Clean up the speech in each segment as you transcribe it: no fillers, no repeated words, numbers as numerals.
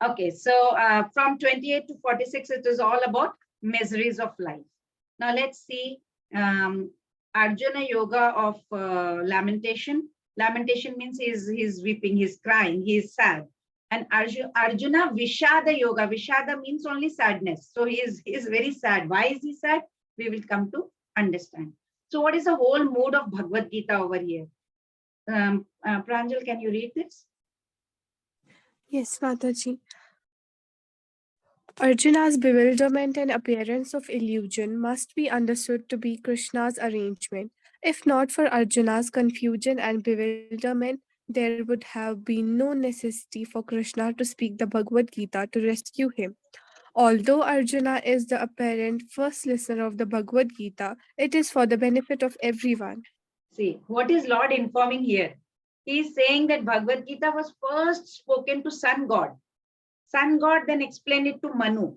Okay, so from 28 to 46, it is all about miseries of life. Now let's see Arjuna yoga of lamentation. Lamentation means he's weeping, he's crying, he's sad. And Arjuna Vishada yoga. Vishada means only sadness. So he is very sad. Why is he sad? We will come to understand. So what is the whole mood of Bhagavad Gita over here? Pranjal, can you read this? Yes, Mataji. Arjuna's bewilderment and appearance of illusion must be understood to be Krishna's arrangement. If not for Arjuna's confusion and bewilderment, there would have been no necessity for Krishna to speak the Bhagavad Gita to rescue him. Although Arjuna is the apparent first listener of the Bhagavad Gita, it is for the benefit of everyone. See, what is Lord informing here? He is saying that Bhagavad Gita was first spoken to Sun God. Sun God then explained it to Manu.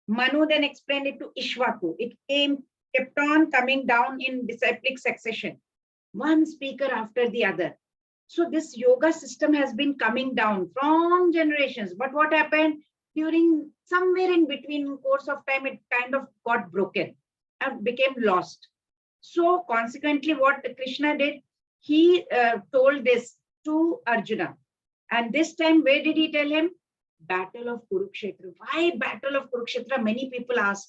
Manu then explained it to Ishwaku. It kept on coming down in disciplic succession, one speaker after the other. So this yoga system has been coming down from generations. But what happened? During somewhere in between course of time, it kind of got broken and became lost. So consequently, what Krishna did, he told this to Arjuna. And this time, where did he tell him? Battle of Kurukshetra. Why Battle of Kurukshetra? Many people ask,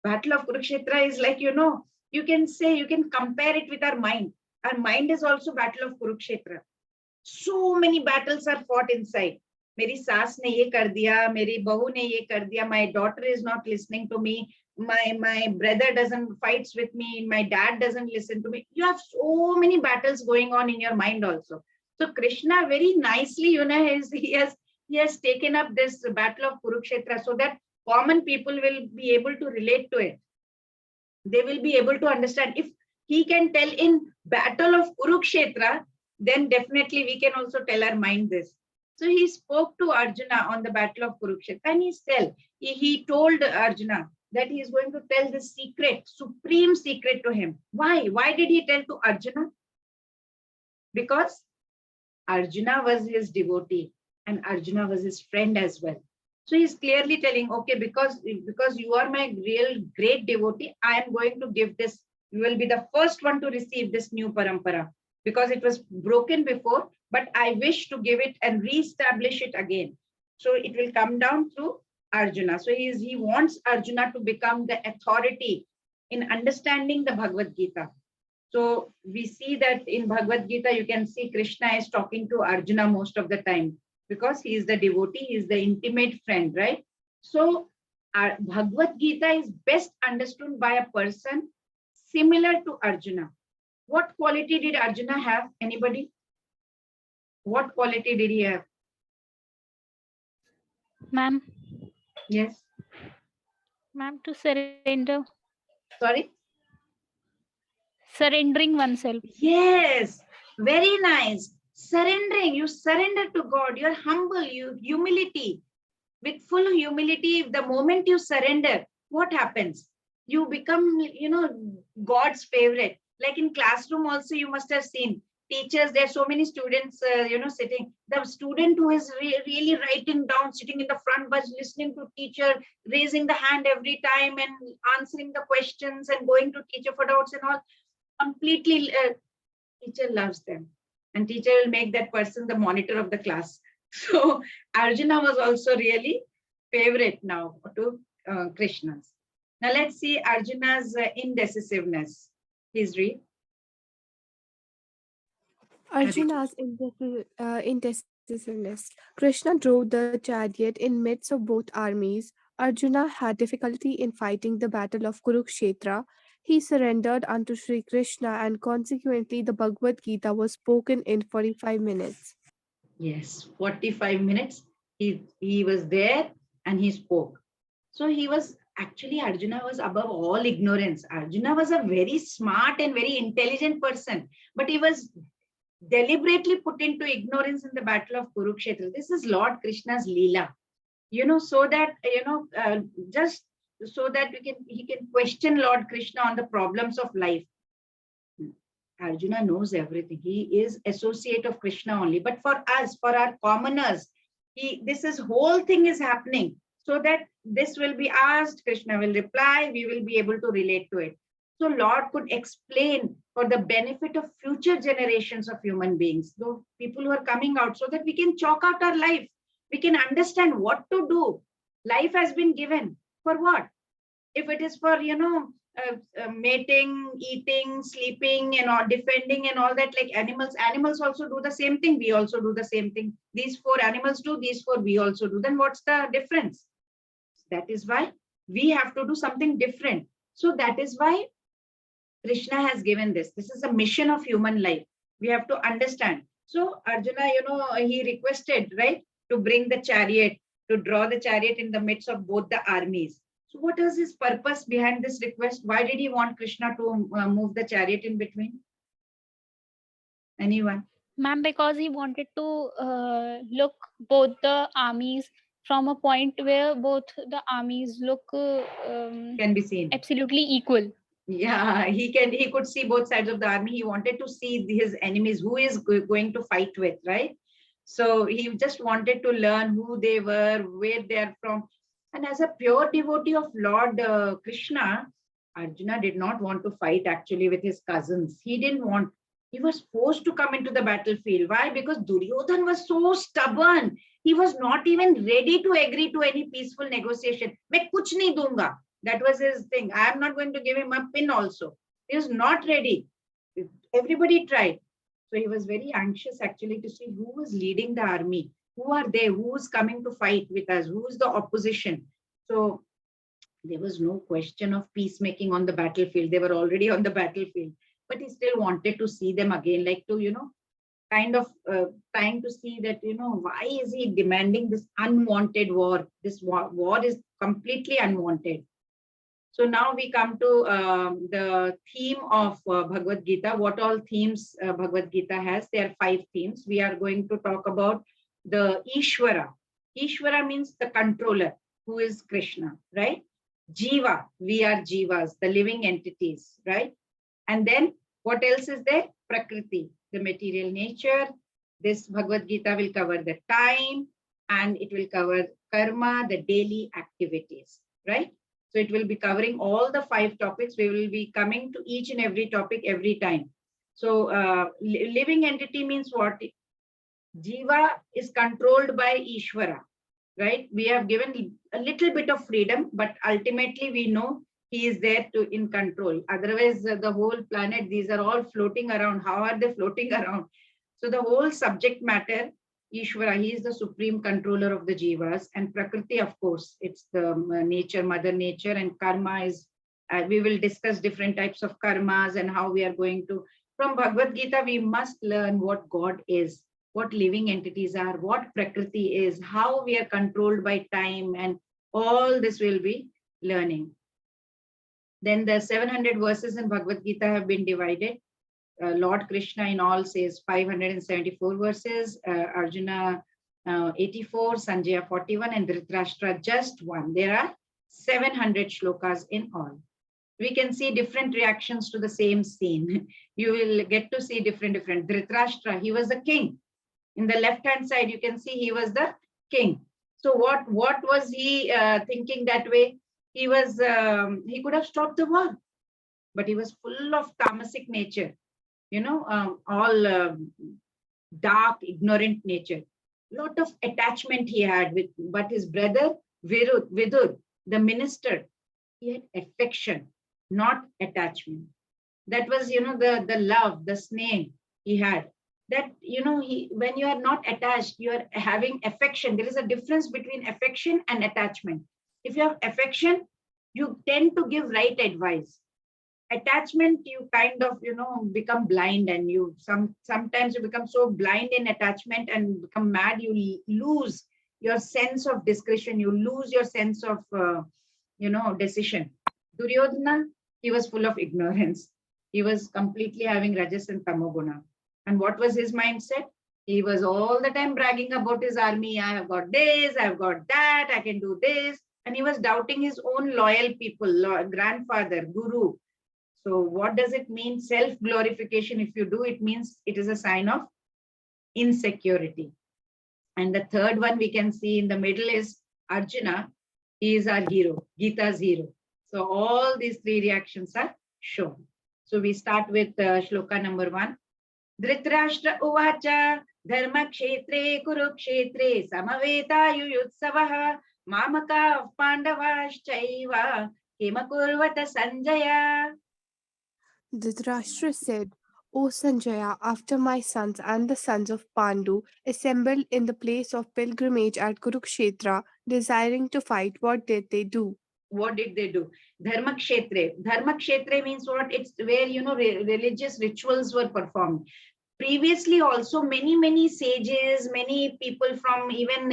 Battle of Kurukshetra is like, you can say, you can compare it with our mind. Our mind is also Battle of Kurukshetra. So many battles are fought inside. Meri saas ne ye kar diya, meri bahu ne ye kar diya, my daughter is not listening to me, my brother doesn't fights with me, my dad doesn't listen to me. You have so many battles going on in your mind also. So Krishna very nicely, he has taken up this battle of Kurukshetra so that common people will be able to relate to it. They will be able to understand. If he can tell in battle of Kurukshetra, then definitely we can also tell our mind this. So he spoke to Arjuna on the battle of Kurukshetra, and he told Arjuna that he is going to tell the secret, supreme secret to him. Why? Why did he tell to Arjuna? Because Arjuna was his devotee and Arjuna was his friend as well. So he's clearly telling, okay, because you are my real great devotee, I am going to give this. You will be the first one to receive this new parampara because it was broken before, but I wish to give it and reestablish it again. So it will come down through Arjuna. So he wants Arjuna to become the authority in understanding the Bhagavad Gita. So we see that in Bhagavad Gita, you can see Krishna is talking to Arjuna most of the time because he is the devotee, he is the intimate friend, right? So our Bhagavad Gita is best understood by a person similar to Arjuna. What quality did Arjuna have? Anybody? What quality did he have? Ma'am. Yes. Ma'am, to surrender. Sorry? Surrendering oneself. Yes, very nice. Surrendering, you surrender to God, you're humble, you humility. With full humility, the moment you surrender, what happens? You become, God's favorite. Like in classroom also, you must have seen teachers, there are so many students, sitting. The student who is really writing down, sitting in the front bench, listening to teacher, raising the hand every time and answering the questions and going to teacher for doubts and all, completely, teacher loves them. And teacher will make that person the monitor of the class. So Arjuna was also really favorite now to Krishna's. Now let's see Arjuna's indecisiveness. Please read. Arjuna's indecisiveness. Krishna drove the chariot in midst of both armies. Arjuna had difficulty in fighting the battle of Kurukshetra. He surrendered unto Sri Krishna, and consequently the Bhagavad Gita was spoken in 45 minutes. Yes, 45 minutes. He was there and he spoke. So he was actually, Arjuna was above all ignorance. Arjuna was a very smart and very intelligent person, but he was deliberately put into ignorance in the battle of Kurukshetra. This is Lord Krishna's Leela, so that, just so that he can question Lord Krishna on the problems of life. Arjuna knows everything. He is associate of Krishna only. But for us, for our commoners, This whole thing is happening so that this will be asked, Krishna will reply, we will be able to relate to it. So Lord could explain for the benefit of future generations of human beings, those people who are coming out, so that we can chalk out our life. We can understand what to do. Life has been given for what? If it is for, mating, eating, sleeping, and all, defending and all that, like animals also do the same thing. We also do the same thing. These four animals do, these four we also do. Then what's the difference? That is why we have to do something different. So that is why Krishna has given this. This is a mission of human life. We have to understand. So Arjuna, he requested, right, to bring the chariot, to draw the chariot in the midst of both the armies. So what is his purpose behind this request? Why did he want Krishna to move the chariot in between? Anyone? Ma'am, because he wanted to look both the armies from a point where both the armies look Can be seen. absolutely equal. Yeah, he could see both sides of the army. He wanted to see his enemies, who is going to fight with, right? So he just wanted to learn who they were, where they are from. And as a pure devotee of Lord Krishna, Arjuna did not want to fight actually with his cousins. He didn't want. He was forced to come into the battlefield. Why? Because Duryodhan was so stubborn. He was not even ready to agree to any peaceful negotiation. मैं कुछ नहीं दूंगा. That was his thing. I am not going to give him a pin also. He was not ready. Everybody tried. So he was very anxious actually to see who was leading the army. Who are they? Who is coming to fight with us? Who is the opposition? So there was no question of peacemaking on the battlefield. They were already on the battlefield. But he still wanted to see them again, like to, kind of trying to see that, why is he demanding this unwanted war? This war is completely unwanted. So now we come to the theme of Bhagavad Gita. What all themes Bhagavad Gita has? There are 5 themes. We are going to talk about the Ishvara. Ishvara means the controller, who is Krishna, right? Jiva, we are Jivas, the living entities, right? And then what else is there? Prakriti, the material nature. This Bhagavad Gita will cover the time, and it will cover karma, the daily activities, right? So it will be covering all the 5 topics. We will be coming to each and every topic every time. So living entity means what? Jiva is controlled by Ishvara, right? We have given a little bit of freedom, but ultimately we know he is there to in control. Otherwise, the whole planet, these are all floating around. How are they floating around? So the whole subject matter, Ishvara, he is the supreme controller of the jivas, and Prakriti, of course, it's the nature, mother nature, and karma is, we will discuss different types of karmas and how we are going to, from Bhagavad Gita, we must learn what God is, what living entities are, what Prakriti is, how we are controlled by time, and all this will be learning. Then the 700 verses in Bhagavad Gita have been divided. Lord Krishna in all says 574 verses, Arjuna 84, Sanjaya 41, and Dhritarashtra just 1. There are 700 shlokas in all. We can see different reactions to the same scene. You will get to see different. Dhritarashtra, he was the king. In the left-hand side, you can see he was the king. So what was he thinking that way? He was, he could have stopped the war, but he was full of tamasic nature. All dark, ignorant nature. Lot of attachment he had with, but his brother Vidur, the minister, he had affection, not attachment. That was, the love, the sneha he had. That, when you are not attached, you are having affection. There is a difference between affection and attachment. If you have affection, you tend to give right advice. Attachment, you kind of become blind, and you sometimes you become so blind in attachment and become mad, you lose your sense of discretion, you lose your sense of decision. Duryodhana, he was full of ignorance. He was completely having rajas and tamoguna. And what was his mindset? He was all the time bragging about his army. I have got this, I've got that, I can do this. And he was doubting his own loyal people, grandfather, guru. So what does it mean? Self-glorification, if you do, it means it is a sign of insecurity. And the third one we can see in the middle is Arjuna. He is our hero, Gita's hero. So all these three reactions are shown. So we start with shloka number 1. Dhritarashtra uvacha dharma kshetre kurukshetre samaveta yuyutsavaha mamaka pandavaschaiva kimakurvata sanjaya. Dhritarashtra said, O Sanjaya, after my sons and the sons of Pandu assembled in the place of pilgrimage at Kurukshetra, desiring to fight, what did they do? What did they do? Dharma kshetre. Dharma kshetre means what? It's where, religious rituals were performed. Previously also many sages, many people from even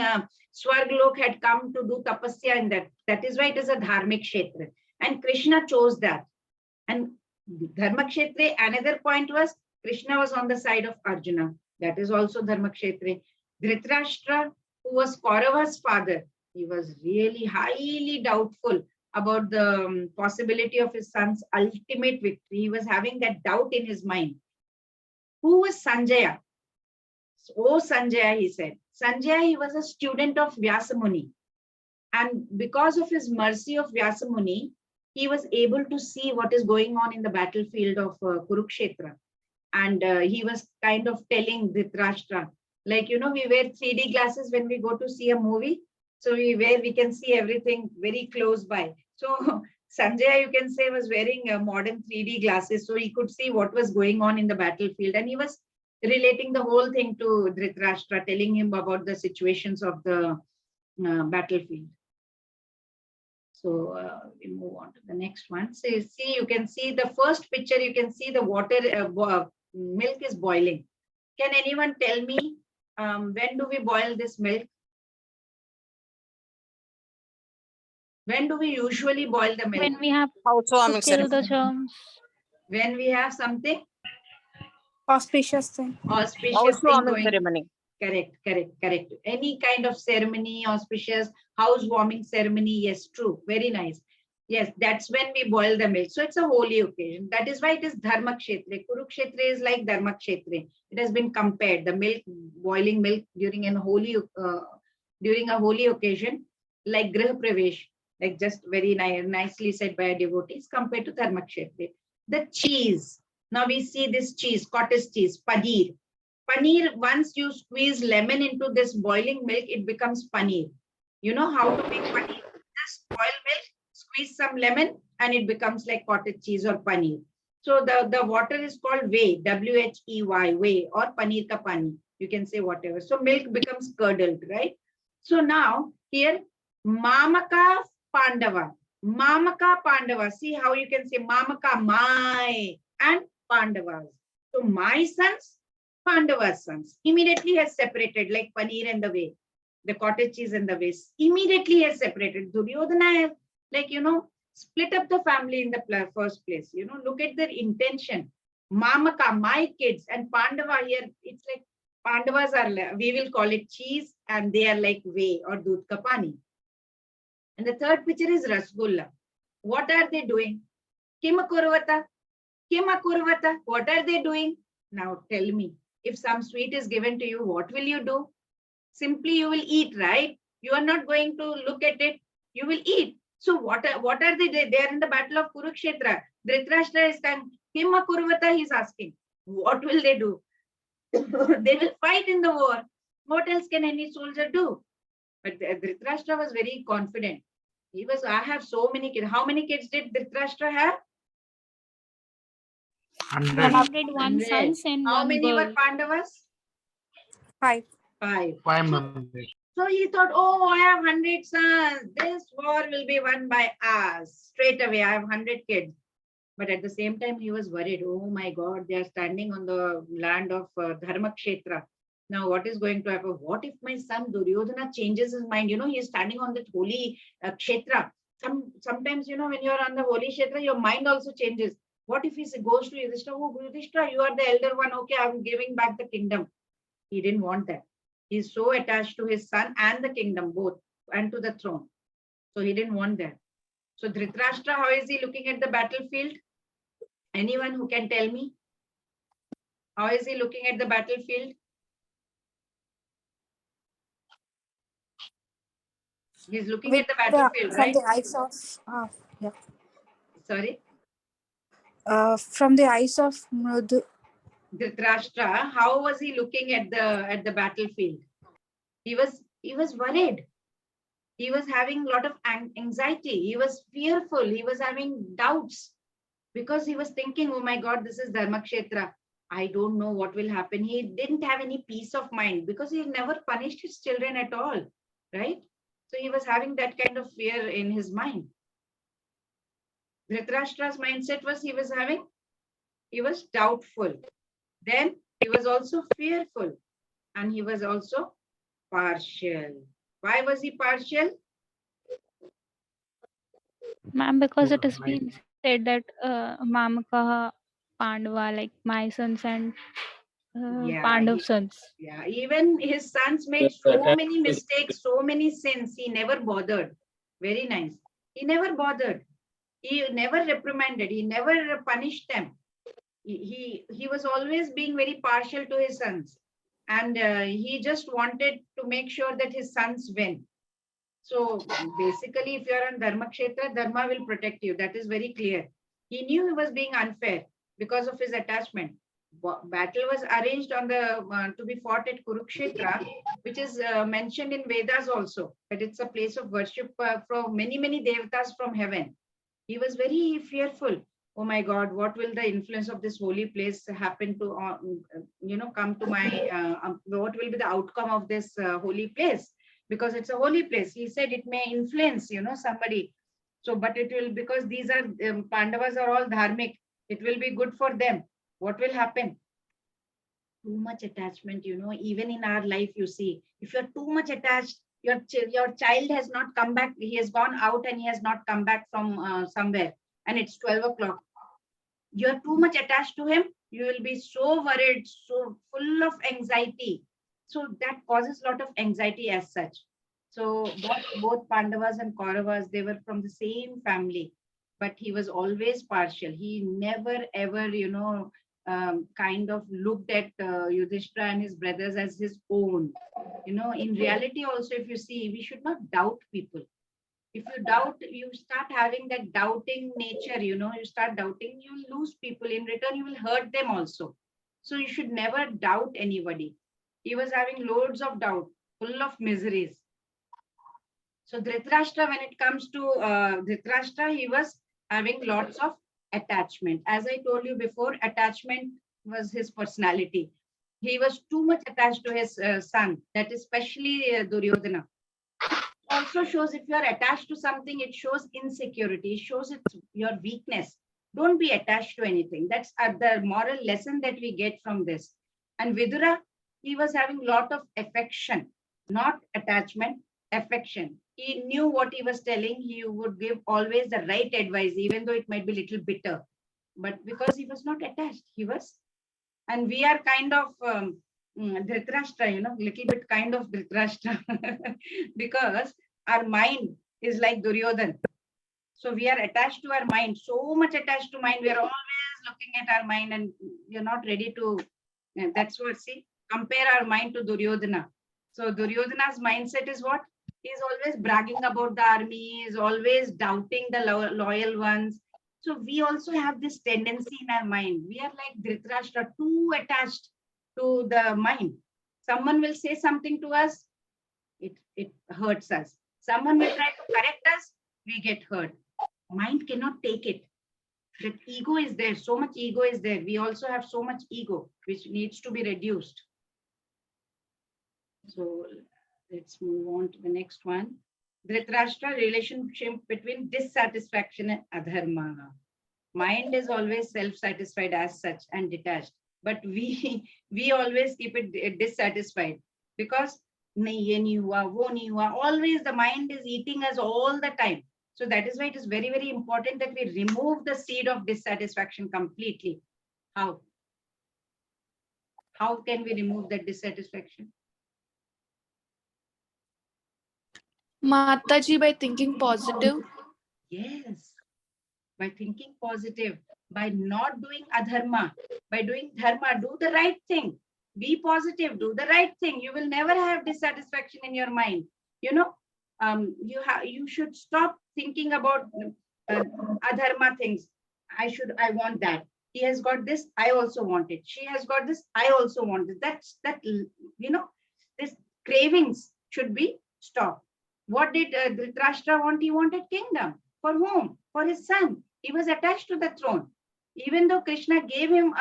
Swarglok had come to do tapasya in that. That is why it is a dharmic kshetra. And Krishna chose that. And Dharma Kshetre, another point was Krishna was on the side of Arjuna. That is also Dharma Kshetre. Dhritarashtra, who was Kaurava's father, he was really highly doubtful about the possibility of his son's ultimate victory. He was having that doubt in his mind. Who was Sanjaya? Oh, Sanjaya, he said. Sanjaya, he was a student of Vyasamuni. And because of his mercy of Vyasamuni, he was able to see what is going on in the battlefield of Kurukshetra. And he was kind of telling Dhritarashtra, like, we wear 3D glasses when we go to see a movie. So we can see everything very close by. So Sanjay, you can say, was wearing modern 3D glasses. So he could see what was going on in the battlefield. And he was relating the whole thing to Dhritarashtra, telling him about the situations of the battlefield. So we move on to the next one. So see, you can see the first picture, you can see the water, milk is boiling. Can anyone tell me when do we boil this milk? When do we usually boil the milk? When we have Housewarming to kill the ceremony. germs. When we have something Auspicious thing. auspicious thing Housewarming going. ceremony. Correct. Any kind of ceremony, auspicious housewarming ceremony. Yes, true. Very nice. Yes, that's when we boil the milk. So it's a holy occasion. That is why it is Dharma Kshetre. Kurukshetra is like Dharma Kshetre. It has been compared. The milk, boiling milk during a holy occasion, like Grih Pravesh, like just very nicely said by a devotee, is compared to Dharma Kshetre. The cheese. Now we see this cheese, cottage cheese, paneer. Paneer, once you squeeze lemon into this boiling milk, it becomes paneer. You know how to make paneer? Just boil milk, squeeze some lemon, and it becomes like cottage cheese or paneer. So the water is called whey, W-H-E-Y, whey, or paneer ka pani. You can say whatever. So milk becomes curdled, right? So now here, Mamaka Pandava. Mamaka Pandava. See how you can say Mamaka, my, and Pandavas. So my sons, Pandava's sons. Immediately has separated, like paneer and the whey, the cottage cheese and the whey. Immediately has separated. Duryodhana has, like, split up the family in the first place. Look at their intention. Mamaka, my kids, and Pandava here, it's like Pandavas are, we will call it cheese, and they are like whey or dudh ka pani. And the third picture is Rasgulla. What are they doing? Kimakurvata. Kimakurvata. What are they doing? Now tell me, if some sweet is given to you, what will you do? Simply you will eat, right? You are not going to look at it. You will eat. So what are they? They are in the battle of Kurukshetra. Dhritarashtra is saying, Kimakurvata, he is asking. What will they do? They will fight in the war. What else can any soldier do? But Dhritarashtra was very confident. He was, I have so many kids. How many kids did Dhritarashtra have? 100 100. sons and How one many girl. were Pandavas? 5. 5. 5 members. So he thought, oh, I have 100 sons. This war will be won by us. Straight away, I have 100 kids. But at the same time, he was worried. Oh my God, they are standing on the land of Dharma Kshetra. Now, what is going to happen? What if my son Duryodhana changes his mind? He is standing on that holy Kshetra. Sometimes, when you are on the holy Kshetra, your mind also changes. What if he goes to Yudhishthira? Oh, Yudhishthira, you are the elder one. Okay, I'm giving back the kingdom. He didn't want that. He's so attached to his son and the kingdom, both, and to the throne. So he didn't want that. So Dhritarashtra, how is he looking at the battlefield? Anyone who can tell me? How is he looking at the battlefield? He's looking With at the battlefield, from right? the eyes of yeah, Sorry, from the eyes of Mrudu. Dhritarashtra. How was he looking at the battlefield? He was worried. He was having a lot of anxiety. He was fearful. He was having doubts because he was thinking, oh my God, this is Dharmakshetra. I don't know what will happen. He didn't have any peace of mind because he never punished his children at all, right? So he was having that kind of fear in his mind. Dhritarashtra's mindset was he was doubtful. Then he was also fearful and he was also partial. Why was he partial? Ma'am, because it has been said that Mamakaha Pandava, like my sons and Yeah, Pandav sons. yeah. Even his sons made so many mistakes, so many sins. He never bothered. Very nice. He never bothered. He never reprimanded. He never punished them. He was always being very partial to his sons, and he just wanted to make sure that his sons win. So basically, if you are on Dharmakshetra, Dharma will protect you. That is very clear. He knew he was being unfair because of his attachment. Battle was arranged on the to be fought at Kurukshetra, which is mentioned in Vedas also. That it's a place of worship for many devatas from heaven. He was very fearful. Oh my God, what will the influence of this holy place happen to, come to my, what will be the outcome of this holy place? Because it's a holy place. He said it may influence, somebody. So, but it will, because these are, Pandavas are all dharmic, it will be good for them. What will happen? Too much attachment, even in our life, you see, if you're too much attached, your child has not come back, he has gone out and he has not come back from somewhere, and it's 12 o'clock. You're too much attached to him, you will be so worried, so full of anxiety. So that causes a lot of anxiety as such. So both Pandavas and Kauravas, they were from the same family, but he was always partial. He never ever, kind of looked at Yudhishthira and his brothers as his own. In reality, also, if you see, we should not doubt people. If you doubt, you start having that doubting nature, you start doubting, you will lose people. In return, you will hurt them also. So you should never doubt anybody. He was having loads of doubt, full of miseries. So Dhritarashtra, when it comes to Dhritarashtra, he was having lots of attachment. As I told you before, attachment was his personality. He was too much attached to his son, that is especially Duryodhana. Also shows, if you are attached to something, it shows insecurity, it shows it's your weakness. Don't be attached to anything. That's the moral lesson that we get from this. And Vidura, he was having a lot of affection, not attachment, affection. He knew what he was telling. He would give always the right advice, even though it might be a little bitter. But because he was not attached, he was. And we are kind of Dhritarashtra, little bit kind of Dhritarashtra, because our mind is like Duryodhan. So we are attached to our mind, so much attached to mind. We are always looking at our mind and we are not ready to, that's what, see, compare our mind to Duryodhana. So Duryodhana's mindset is what? He is always bragging about the army, he is always doubting the loyal ones. So we also have this tendency in our mind. We are like Dhritarashtra, too attached to the mind. Someone will say something to us, it hurts us. Someone will try to correct us, we get hurt. Mind cannot take it. That ego is there, so much ego is there. We also have so much ego, which needs to be reduced. So let's move on to the next one. Dhritarashtra, relationship between dissatisfaction and adharma. Mind is always self-satisfied as such and detached, but we always keep it dissatisfied because nahi ye nahi hua, wo nahi hua. Always the mind is eating us all the time. So that is why it is very, very important that we remove the seed of dissatisfaction completely. How? How can we remove that dissatisfaction? Mataji, by thinking positive. Yes, by thinking positive, by not doing adharma, by doing dharma, do the right thing, be positive, do the right thing. You will never have dissatisfaction in your mind. you should stop thinking about adharma things. I want that. He has got this, I also want it. She has got this, I also want it. This cravings should be stopped. What did Dhritarashtra want? He wanted kingdom. For whom? For his son. He was attached to the throne. Even though Krishna gave him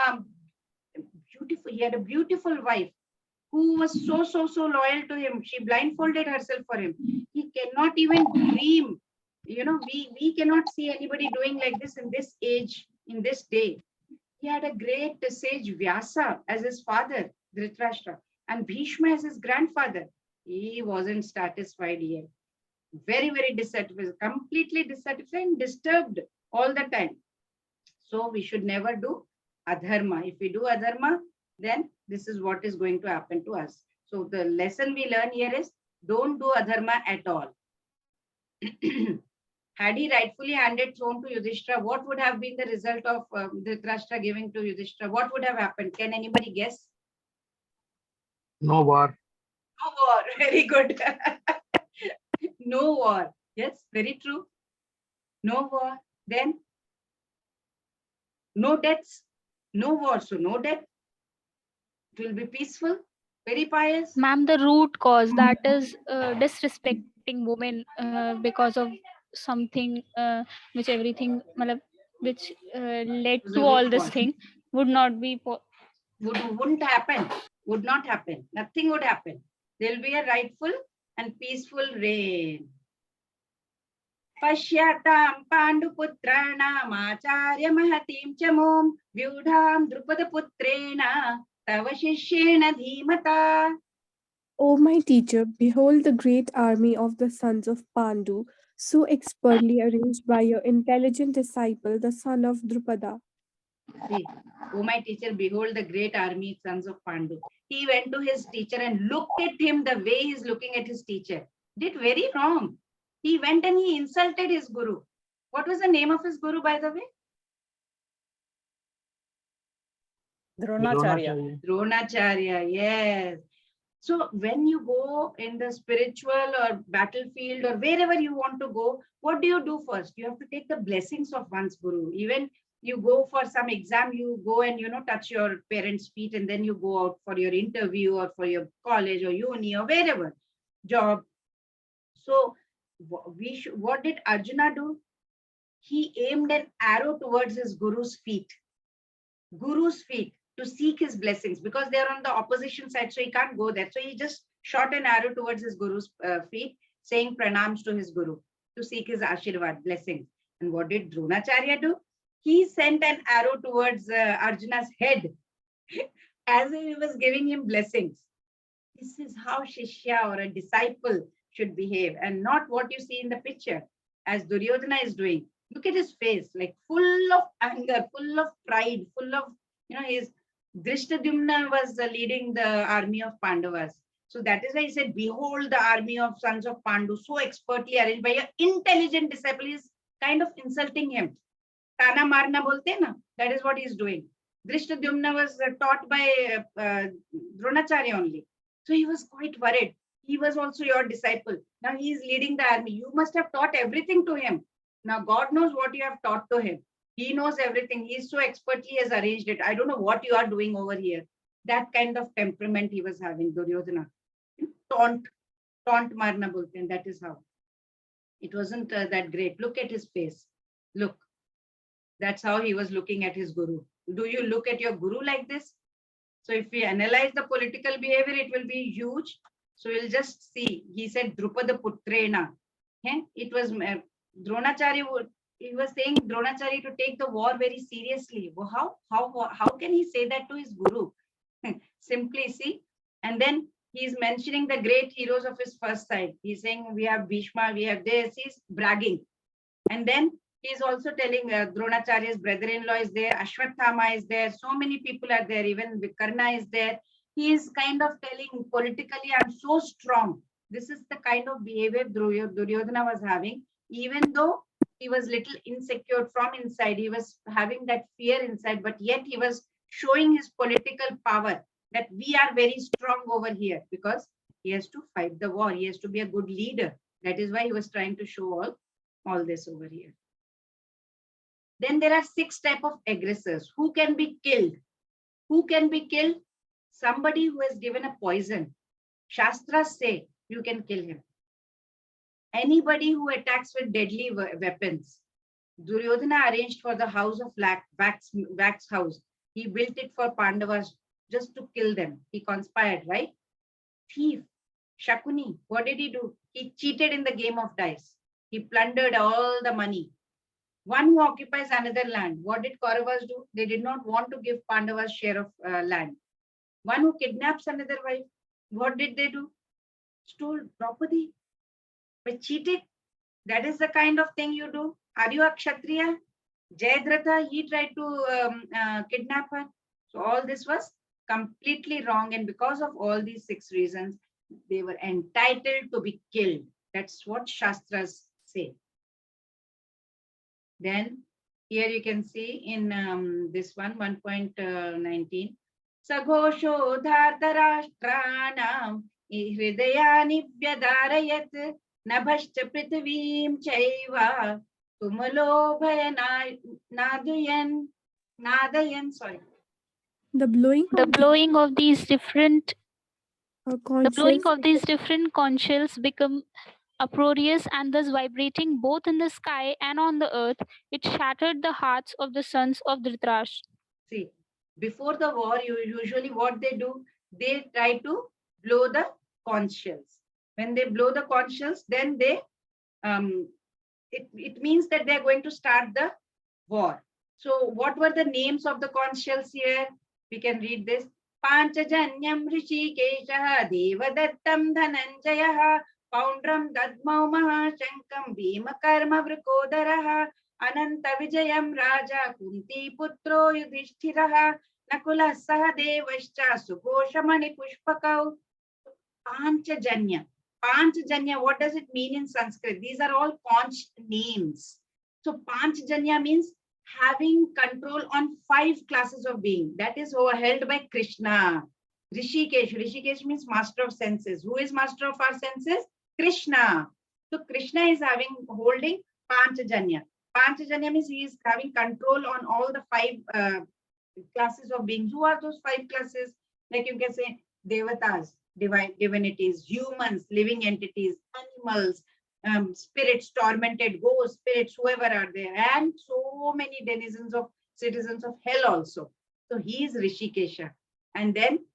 beautiful, he had a beautiful wife who was so loyal to him. She blindfolded herself for him. He cannot even dream. We cannot see anybody doing like this in this age, in this day. He had a great sage Vyasa as his father, Dhritarashtra, and Bhishma as his grandfather. He wasn't satisfied yet. Very dissatisfied, completely dissatisfied and disturbed all the time. So we should never do adharma. If we do adharma, then this is what is going to happen to us. So the lesson we learn here is don't do adharma at all. Had he rightfully handed throne to Yudhishthira, what would have been the result of Dhritarashtra giving to Yudhishthira? What would have happened? Can anybody guess? No war. No war. Very good. No war. Yes, very true. No war. Then no deaths. No war. So no death. It will be peaceful. Very pious. Ma'am, the root cause, that is disrespecting women because of something which everything which led Was to a all root this cause. thing would not be Wouldn't happen. Would not happen. Nothing would happen. There will be a rightful and peaceful reign. Pashyatam Panduputrana Acharya Mahatim Chamom Vyudham Drupadaputrena Tava Shishyena Dhimata. O my teacher, behold the great army of the sons of Pandu, so expertly arranged by your intelligent disciple, the son of Drupada. See, oh my teacher, behold the great army, sons of Pandu. He went to his teacher and looked at him the way he's looking at his teacher. Did very wrong. He went and he insulted his guru. What was the name of his guru, by the way? Dronacharya. Dronacharya, yes. So when you go in the spiritual or battlefield or wherever you want to go, what do you do first? You have to take the blessings of one's guru. Even you go for some exam, you go and, touch your parents' feet, and then you go out for your interview or for your college or uni or wherever, job. So what did Arjuna do? He aimed an arrow towards his guru's feet. Guru's feet, to seek his blessings, because they are on the opposition side, so he can't go there. So he just shot an arrow towards his guru's feet, saying pranams to his guru to seek his ashirvad, blessings. And what did Dronacharya do? He sent an arrow towards Arjuna's head as if he was giving him blessings. This is how Shishya or a disciple should behave, and not what you see in the picture as Duryodhana is doing. Look at his face, like full of anger, full of pride, full of, his Drishtadumna was leading the army of Pandavas. So that is why he said, behold the army of sons of Pandu, so expertly arranged by an intelligent disciple. He is kind of insulting him. Tana marna bolte na, that is what he is doing. Drishtadumna was taught by Dronacharya only. So he was quite worried. He was also your disciple. Now he is leading the army. You must have taught everything to him. Now God knows what you have taught to him. He knows everything. He so expertly has arranged it. I don't know what you are doing over here. That kind of temperament he was having, Duryodhana. Taunt marna bolte, and that is how. It wasn't that great. Look at his face. Look. That's how he was looking at his guru. Do you look at your guru like this? So if we analyze the political behavior, it will be huge. So we'll just see. He said Drupada Putrena. It was Dronacharya. He was saying Dronacharya to take the war very seriously. Well, how can he say that to his guru? Simply see. And then he's mentioning the great heroes of his first side. He's saying we have Bhishma, we have this. He's bragging. And then he's also telling Dronacharya's brother-in-law is there, Ashwathama is there, so many people are there, even Vikarna is there. He is kind of telling politically, I'm so strong. This is the kind of behavior Duryodhana was having, even though he was little insecure from inside. He was having that fear inside, but yet he was showing his political power that we are very strong over here, because he has to fight the war. He has to be a good leader. That is why he was trying to show all this over here. Then there are 6 types of aggressors. Who can be killed? Who can be killed? Somebody who has given a poison. Shastras say you can kill him. Anybody who attacks with deadly weapons. Duryodhana arranged for the house of wax house. He built it for Pandavas just to kill them. He conspired, right? Thief, Shakuni, what did he do? He cheated in the game of dice. He plundered all the money. One who occupies another land. What did Kauravas do? They did not want to give Pandavas share of land. One who kidnaps another wife. What did they do? Stole Draupadi. By cheating. That is the kind of thing you do. Are you a Kshatriya? Jayadratha, he tried to kidnap her. So all this was completely wrong. And because of all these 6 reasons, they were entitled to be killed. That's what Shastras say. Then here you can see in this one, 1.19. Saghosho dhartarashtranam hridayani vyadarayat nabhashcha prithvim chaiva tumalo nadayan, sorry. The blowing The of blowing of these different conches conch shells become uproarious and thus vibrating both in the sky and on the earth. It shattered the hearts of the sons of Dhritarashtra. See, before the war, usually what they do, they try to blow the conch shells. When they blow the conch shells, then they, it means that they're going to start the war. So what were the names of the conch shells here? We can read this. Panchajanyam Rishikeshaha Devadattam Dhananjayah Poundram Dadmau Mahashankam Bhima Karma Vrikodaraha Ananta Vijayam Raja Kunti Putro Yudhishthiraha Nakula Sahadevascha Sugoshamani Pushpakau. Panchajanya. Panchajanya, what does it mean in Sanskrit? These are all conch names. So Panchajanya means having control on 5 classes of being. That is held by Krishna. Rishikesh. Rishikesh means master of senses. Who is master of our senses? Krishna. So Krishna is holding Panchajanya. Panchajanya means he is having control on all the 5 classes of beings. Who are those 5 classes? Like you can say Devatas, divinities, humans, living entities, animals, spirits, tormented ghosts, spirits, whoever are there, and so many denizens of citizens of hell also. So he is Rishikesha. And then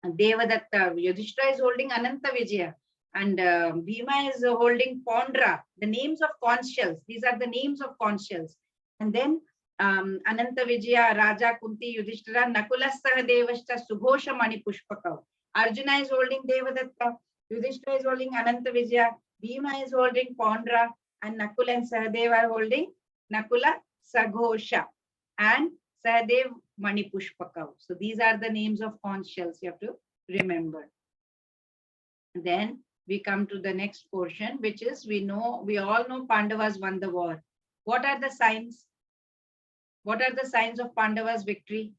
Devadatta, Yudhishthira is holding Ananta Vijaya, and Bhima is holding Pondra, the names of conch shells. These are the names of conch shells. And then Ananta Vijaya, Raja Kunti, Yudhishthira, Nakula Sahadevashcha, Sughosha Mani Pushpakav. Arjuna is holding Devadatta, Yudhishthira is holding Ananta Vijaya, Bhima is holding Pondra, and Nakula and Sahadeva are holding Nakula Saghosha and Sahadev Mani Pushpakav. So these are the names of conch shells you have to remember. Then we come to the next portion, which is we all know Pandavas won the war. What are the signs? What are the signs of Pandavas' victory?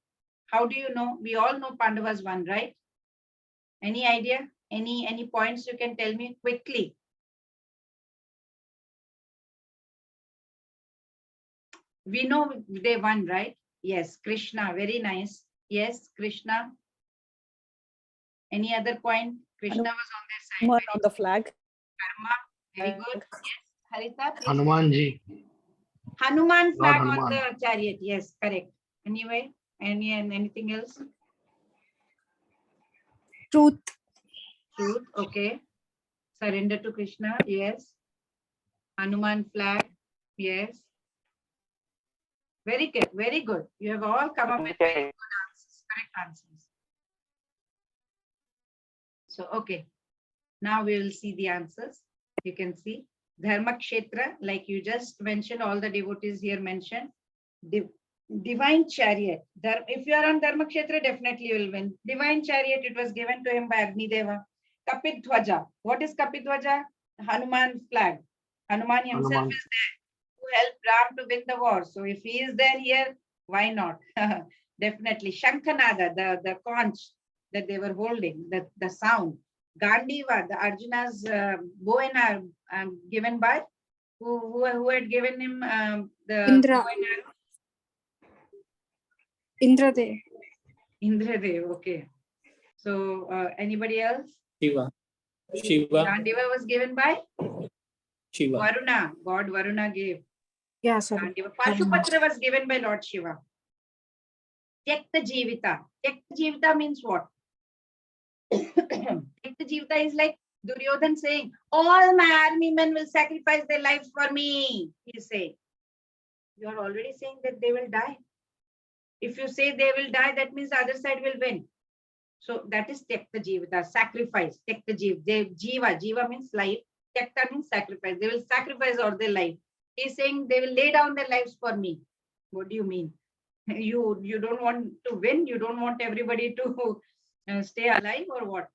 How do you know? We all know Pandavas won, right? Any idea? Any points you can tell me quickly? We know they won, right? Yes, Krishna, very nice. Yes, Krishna. Any other point? Krishna was on their side. Hanuman on the flag. Karma, very good. Yes, Harita, please. Hanumanji. Hanuman flag on Hanuman. the chariot. Yes, correct. Anyway, anything else? truth. Truth, okay. Surrender to Krishna, yes. Hanuman flag, yes. Very good, very good. You have all come up with very good answers, correct answers. So, okay. Now we will see the answers. You can see Dharma Kshetra, like you just mentioned, all the devotees here mentioned. Divine chariot. If you are on Dharma Kshetra, definitely you will win. Divine chariot, it was given to him by Agni Deva. Kapidhwaja. What is Kapidhwaja? Hanuman flag. Hanuman himself is there to help Ram to win the war. So if he is there here, why not? Definitely. Shankhanada, the conch that they were holding, the sound. Gandiva, the Arjuna's bow and arrow, given by who had given him the Indra. bow and arrow? Indradev. Indradev. Okay. So anybody else? Shiva. Shiva. Gandiva was given by Shiva. Varuna. God Varuna gave. Yeah, sorry. Gandiva. Pashupatra was given by Lord Shiva. Tyakta Jivita. Tyakta Jivita means what? Tyakta Jivita is like Duryodhan saying, all my army men will sacrifice their lives for me. He is saying. You are already saying that they will die. If you say they will die, that means the other side will win. So that is Tyakta Jivita, sacrifice. Tyakta Jiva. Jiva means life. Tyakta means sacrifice. They will sacrifice all their life. He is saying they will lay down their lives for me. What do you mean? You don't want to win? You don't want everybody to stay alive or what?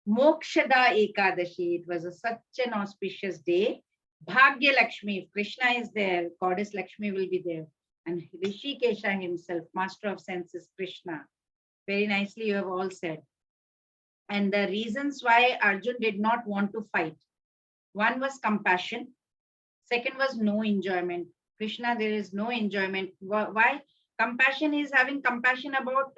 Mokshada Ekadashi. It was such an auspicious day. Bhagya Lakshmi. If Krishna is there, Goddess Lakshmi will be there. And Rishikesha himself, master of senses, Krishna. Very nicely you have all said. And the reasons why Arjun did not want to fight. One was compassion. Second was no enjoyment. Krishna, there is no enjoyment. Why? Compassion is having compassion about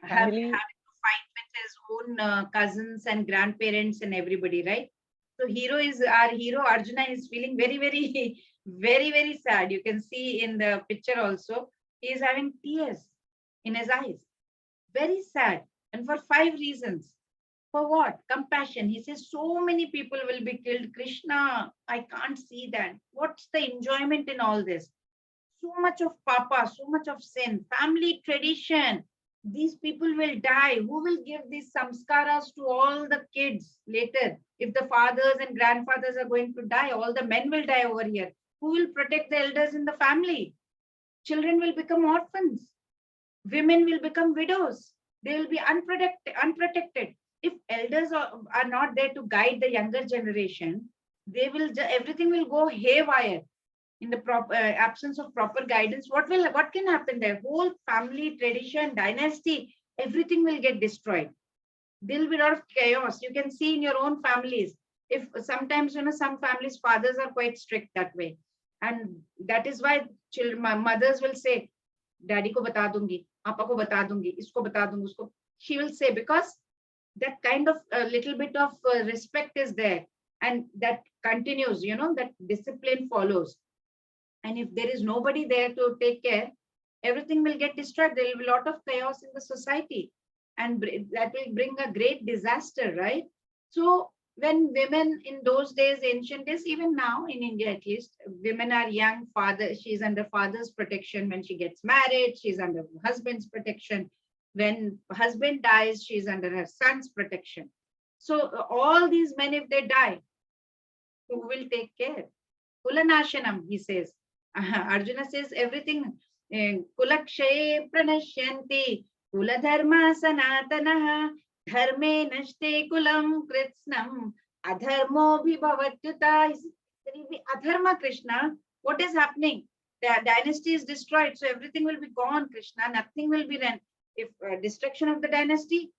having to fight with his own cousins and grandparents and everybody, right? So our hero Arjuna is feeling very, very, very, very sad. You can see in the picture also, he is having tears in his eyes. Very sad. And for 5 reasons. For what? Compassion. He says, so many people will be killed. Krishna, I can't see that. What's the enjoyment in all this? So much of papa, so much of sin, family tradition. These people will die. Who will give these samskaras to all the kids later? If the fathers and grandfathers are going to die, all the men will die over here. Who will protect the elders in the family? Children will become orphans. Women will become widows. They will be unprotected. If elders are not there to guide the younger generation, everything will go haywire. In the absence of proper guidance, what can happen there? Whole family, tradition, dynasty, everything will get destroyed. There will be a lot of chaos. You can see in your own families. If sometimes, some families, fathers are quite strict that way. And that is why mothers will say, Daddy ko bata dungi, Papa ko bata dungi, isko bata dungi, usko. She will say, because that kind of little bit of respect is there. And that continues, that discipline follows. And if there is nobody there to take care, everything will get destroyed. There will be a lot of chaos in the society. And that will bring a great disaster, right? So when women in those days, ancient days, even now in India at least, women are young, she's under father's protection. When she gets married, she's under husband's protection. When husband dies, she's under her son's protection. So all these men, if they die, who will take care? Kulanashanam, he says. Arjuna says everything. Kulakshaye pranashyanti, kuladharma sanatanaha, dharme nashte kulam kritsnam, adharmo bhavatyuta. Adharma, Krishna, what is happening? The dynasty is destroyed, so everything will be gone, Krishna. Nothing will be done. If destruction of the dynasty,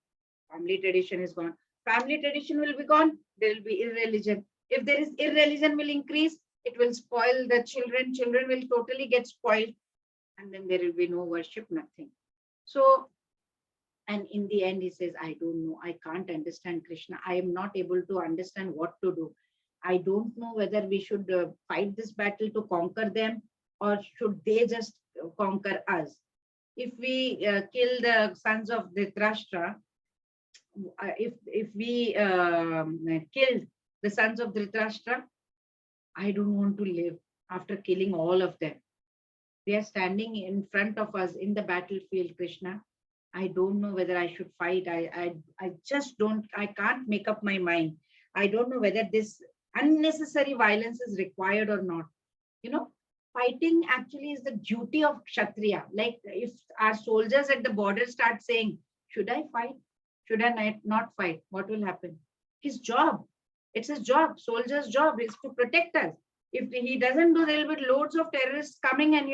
family tradition is gone. Family tradition will be gone, there will be irreligion. If there is irreligion will increase, it will spoil the children. Children will totally get spoiled. And then there will be no worship, nothing. So, and in the end, he says, I don't know. I can't understand Krishna. I am not able to understand what to do. I don't know whether we should fight this battle to conquer them, or should they just conquer us. If we kill the sons of Dhritarashtra, if we killed the sons of Dhritarashtra, I don't want to live after killing all of them. They are standing in front of us in the battlefield, Krishna. I don't know whether I should fight. I just don't, I can't make up my mind. I don't know whether this unnecessary violence is required or not. Fighting actually is the duty of Kshatriya. Like if our soldiers at the border start saying, should I fight? Should I not fight? What will happen? His job. It's his job. Soldier's job is to protect us. If he doesn't do, there will be loads of terrorists coming and,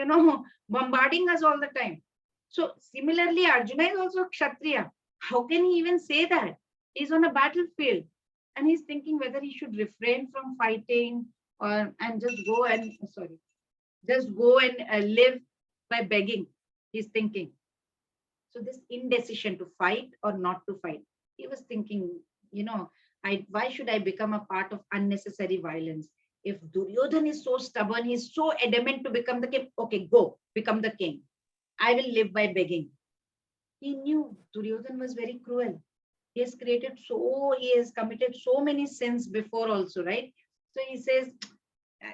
bombarding us all the time. So similarly, Arjuna is also Kshatriya. How can he even say that? He's on a battlefield and he's thinking whether he should refrain from fighting or and just go and live by begging. He's thinking. So this indecision to fight or not to fight. He was thinking, why should I become a part of unnecessary violence? If Duryodhan is so stubborn, he's so adamant to become the king. Okay, go, become the king. I will live by begging. He knew Duryodhan was very cruel. He has committed so many sins before also, right? So he says,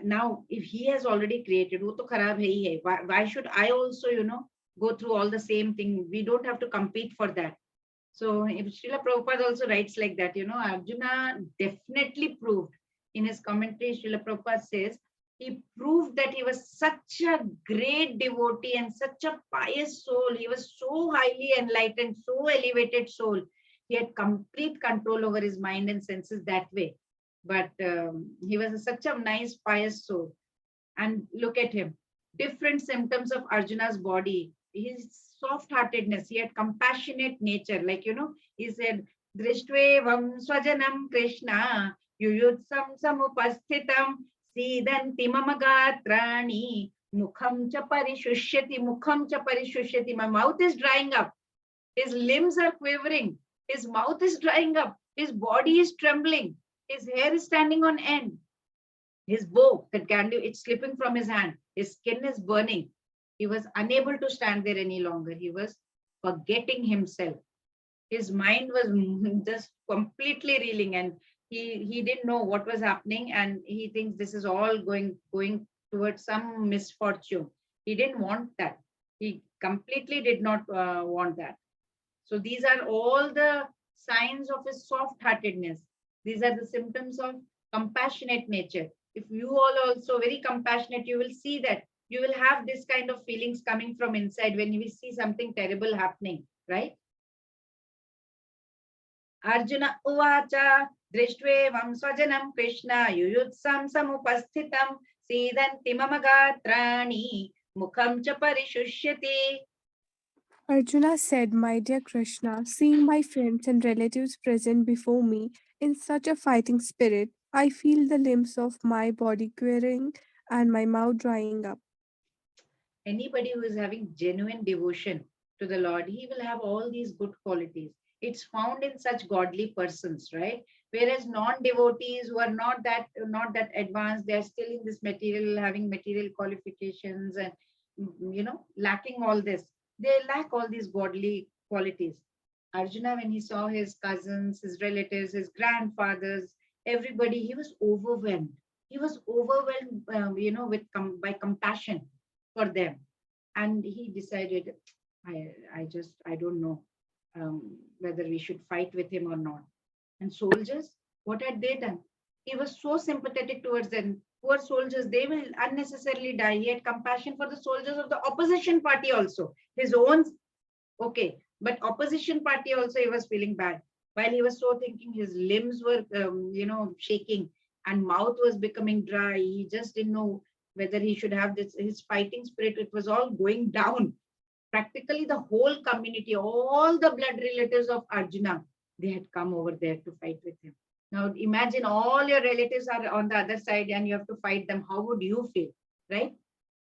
now if he has already created, wo to kharab hai hi hai. Why should I also, go through all the same thing? We don't have to compete for that. So if Srila Prabhupada also writes like that, Arjuna definitely proved in his commentary. Srila Prabhupada says he proved that he was such a great devotee and such a pious soul. He was so highly enlightened, so elevated soul. He had complete control over his mind and senses that way. But he was such a nice, pious soul. And look at him. Different symptoms of Arjuna's body. His soft-heartedness. He had compassionate nature. Like, he said, Drishtvevam swajanam Krishna, yuyutsam samupasthitam, sidanti mamagatrani, mukham cha parishushyati. My mouth is drying up. His limbs are quivering. His mouth is drying up. His body is trembling. His hair is standing on end. His bow, that Gandu, it's slipping from his hand. His skin is burning. He was unable to stand there any longer. He was forgetting himself. His mind was just completely reeling, and he didn't know what was happening, and he thinks this is all going towards some misfortune. He didn't want that. He completely did not want that. So these are all the signs of his soft-heartedness. These are the symptoms of compassionate nature. If you all are also very compassionate, you will see that you will have this kind of feelings coming from inside when you see something terrible happening, right? Arjuna uvacha drishtvevam swajanam Krishna yuyutsam samupasthitam sidanti mamagatrani mukham cha parishushyati. Arjuna said, My dear Krishna, seeing my friends and relatives present before me in such a fighting spirit, I feel the limbs of my body quivering and my mouth drying up. Anybody who is having genuine devotion to the Lord, he will have all these good qualities. It's found in such godly persons, right? Whereas non-devotees who are not that advanced, they are still in this material, having material qualifications and lacking all this. They lack all these godly qualities. Arjuna, when he saw his cousins, his relatives, his grandfathers, everybody, he was overwhelmed. He was overwhelmed, by compassion for them, and he decided, I don't know whether we should fight with him or not. And soldiers, what had they done? He was so sympathetic towards them. Poor soldiers, they will unnecessarily die. He had compassion for the soldiers of the opposition party also. His own, okay, but opposition party also, he was feeling bad. While he was so thinking, his limbs were, shaking, and mouth was becoming dry. He just didn't know whether he should have this, his fighting spirit. It was all going down. Practically the whole community, all the blood relatives of Arjuna, they had come over there to fight with him. Now imagine all your relatives are on the other side and you have to fight them. How would you feel, right?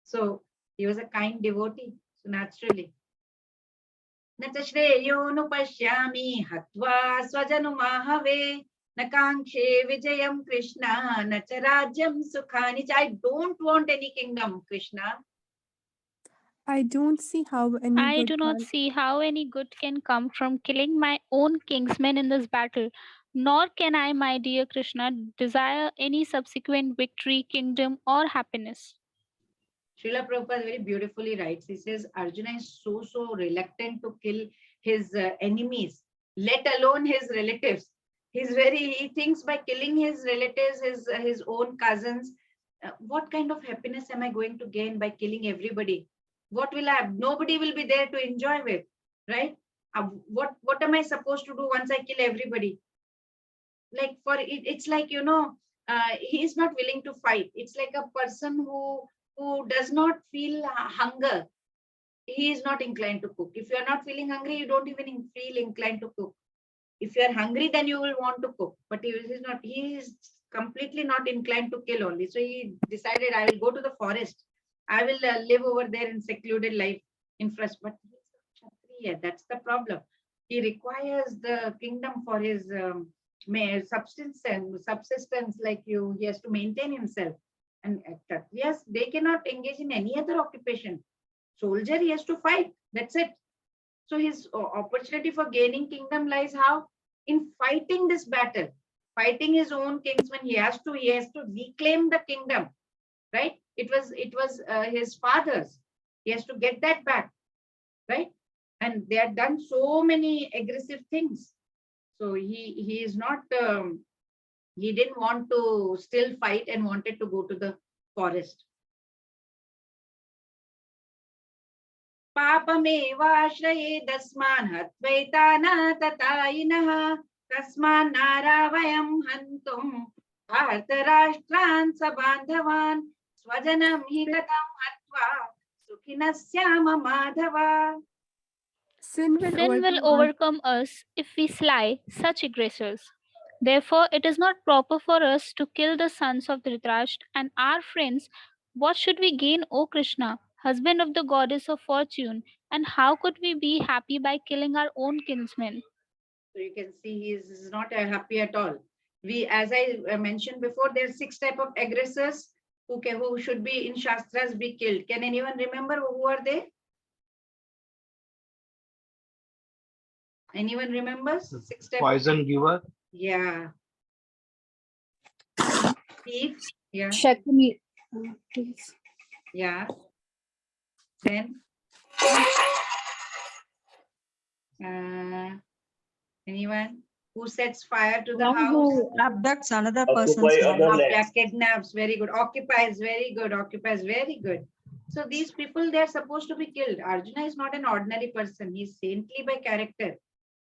So he was a kind devotee. So naturally. Nata shreyo nupashyami hatva swajanumahave nakankshe vijayam Krishna nacharajyam sukhani. I don't want any kingdom, Krishna. I don't see how any I good do not can. see how any good can come from killing my own kinsmen in this battle. Nor can I, my dear Krishna, desire any subsequent victory, kingdom, or happiness. Srila Prabhupada very beautifully writes, he says, Arjuna is so reluctant to kill his enemies, let alone his relatives. He thinks by killing his relatives, his own cousins, what kind of happiness am I going to gain by killing everybody? What will I have? Nobody will be there to enjoy with, right? What am I supposed to do once I kill everybody? Like it's like, he is not willing to fight. It's like a person who does not feel hunger. he is not inclined to cook. If you are not feeling hungry, you don't even feel inclined to cook. If you are hungry, then you will want to cook. But he is not. He is completely not inclined to kill only. So he decided, I will go to the forest. I will live over there in secluded life in first. But he is a Kshatriya. That's the problem. He requires the kingdom for his subsistence like you. He has to maintain himself. And Kshatriyas, they cannot engage in any other occupation. Soldier, he has to fight. That's it. So his opportunity for gaining kingdom lies how? In fighting this battle, fighting his own kingsman. He has to reclaim the kingdom, right? It was his father's. He has to get that back, right? And they had done so many aggressive things. So he is not. He didn't want to still fight and wanted to go to the forest. पापमेवाश्रये दस्मान् हत्वैतानाततायिनः तस्मान् नारावयं हन्तुं भारतराष्ट्रान् सबान्धवान् स्वजनं हि कथं हत्वा सुखिनः स्याम Madhav. Sin will Sin will overcome us. overcome us if we slay such aggressors. Therefore, it is not proper for us to kill the sons of Dhritarashtra and our friends. What should we gain, O Krishna, husband of the goddess of fortune? And how could we be happy by killing our own kinsmen? So you can see he is not happy at all. As I mentioned before, there are 6 types of aggressors who should be in Shastras be killed. Can anyone remember who are they? Anyone remembers? 6 types. Poison giver. Yeah. Thief. Yeah. Shakuni. Please. Yeah. Then anyone who sets fire to the One house? who abducts another person's Occupy other life. lands. Kidnaps, very good. Occupies, very good. Occupies, very good. So these people, they're supposed to be killed. Arjuna is not an ordinary person. He's saintly by character.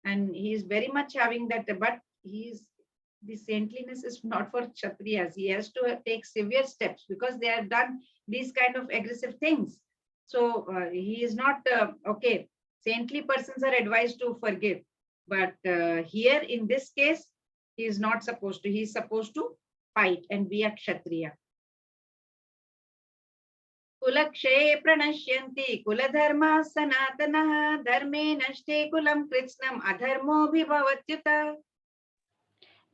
And he is very much having that, but the saintliness is not for Kshatriyas. He has to take severe steps because they have done these kind of aggressive things. So he is not, okay, saintly persons are advised to forgive. But here in this case, he is not supposed to. He is supposed to fight and be a Kshatriya. Kulakshe pranashyanti kuladharma sanatana dharme nashte kulam kritsnam adharmo bhivavatyuta.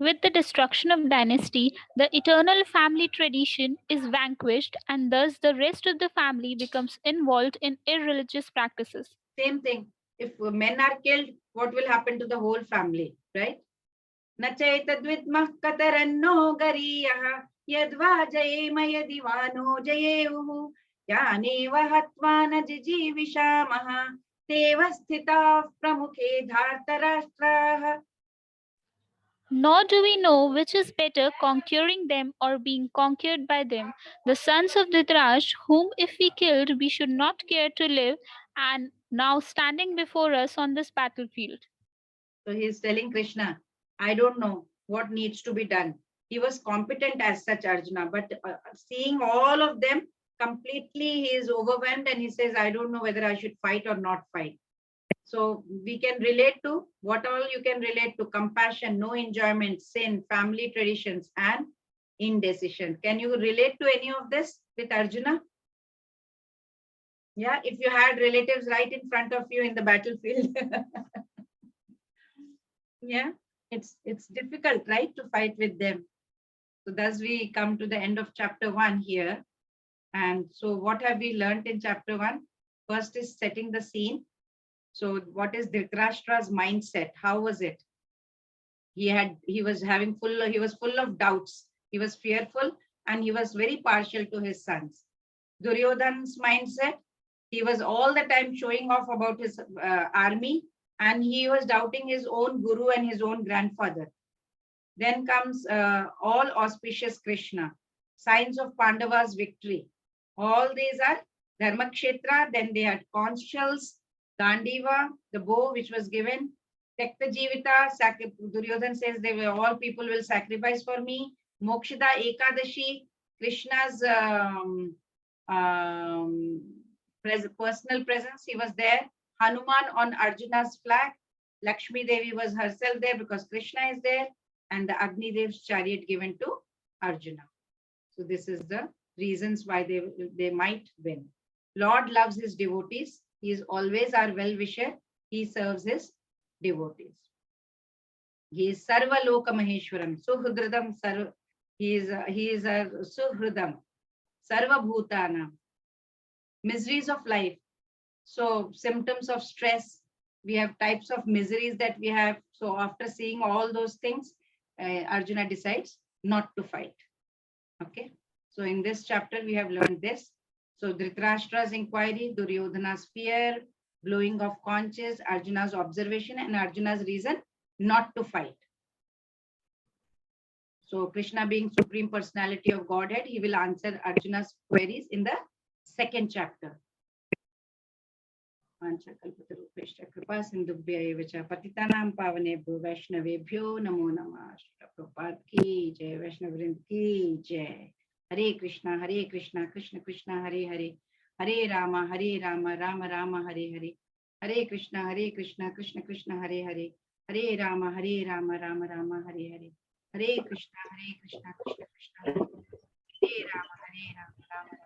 With the destruction of dynasty, the eternal family tradition is vanquished, and thus the rest of the family becomes involved in irreligious practices. Same thing. If men are killed, what will happen to the whole family, right? Nachaitadvidmah kataranno gariyah yadva jayema yadivano jayeuhu yaneva hatvana jijivishamaha teva sthita pramukhe dhartarashtraha. Nor do we know which is better, conquering them or being conquered by them. The sons of Dhritarashtra, whom if we killed, we should not care to live, and now standing before us on this battlefield. So he is telling Krishna, I don't know what needs to be done. He was competent as such, Arjuna, but seeing all of them completely, he is overwhelmed and he says, I don't know whether I should fight or not fight. So we can relate to what all you can relate to: compassion, no enjoyment, sin, family traditions, and indecision. Can you relate to any of this with Arjuna? Yeah, if you had relatives right in front of you in the battlefield. Yeah, it's difficult, right, to fight with them. So thus we come to the end of chapter 1 here. And so what have we learned in chapter 1? First is setting the scene. So what is Dhritarashtra's mindset? How was it? He was full of doubts. He was fearful and he was very partial to his sons. Duryodhana's mindset, he was all the time showing off about his army, and he was doubting his own guru and his own grandfather. Then comes all auspicious Krishna, signs of Pandava's victory. All these are Dharmakshetra. Then they had conch shells, Gandiva, the bow which was given, Tekta Jivita, Duryodhan says all people will sacrifice for me, Mokshida Ekadashi, Krishna's personal presence. He was there. Hanuman on Arjuna's flag. Lakshmi Devi was herself there because Krishna is there. And the Agni Dev's chariot given to Arjuna. So this is the reasons why they might win. Lord loves his devotees. He is always our well-wisher. He serves his devotees. He is Sarva Loka Maheshwaram. Suhridam Sarva. He is a Suhridam. Sarva Bhutana. Miseries of life. So symptoms of stress. We have types of miseries that we have. So after seeing all those things, Arjuna decides not to fight. Okay. So in this chapter, we have learned this. So Dhritarashtra's inquiry, Duryodhana's fear, blowing of conches, Arjuna's observation, and Arjuna's reason not to fight. So Krishna being Supreme Personality of Godhead, he will answer Arjuna's queries in the second chapter. कृपा सिंधुभ्य एव च पतितानां पावनेभ्यो वैष्णवेभ्यो नमो नमः। प्रभुपाद की जय, वैष्णव वृंद की जय। हरे कृष्णा कृष्ण कृष्ण हरे हरे, हरे राम राम राम हरे हरे, हरे कृष्णा कृष्ण कृष्ण हरे हरे, हरे राम राम राम हरे हरे, हरे कृष्णा कृष्ण कृष्ण हरे हरे राम राम राम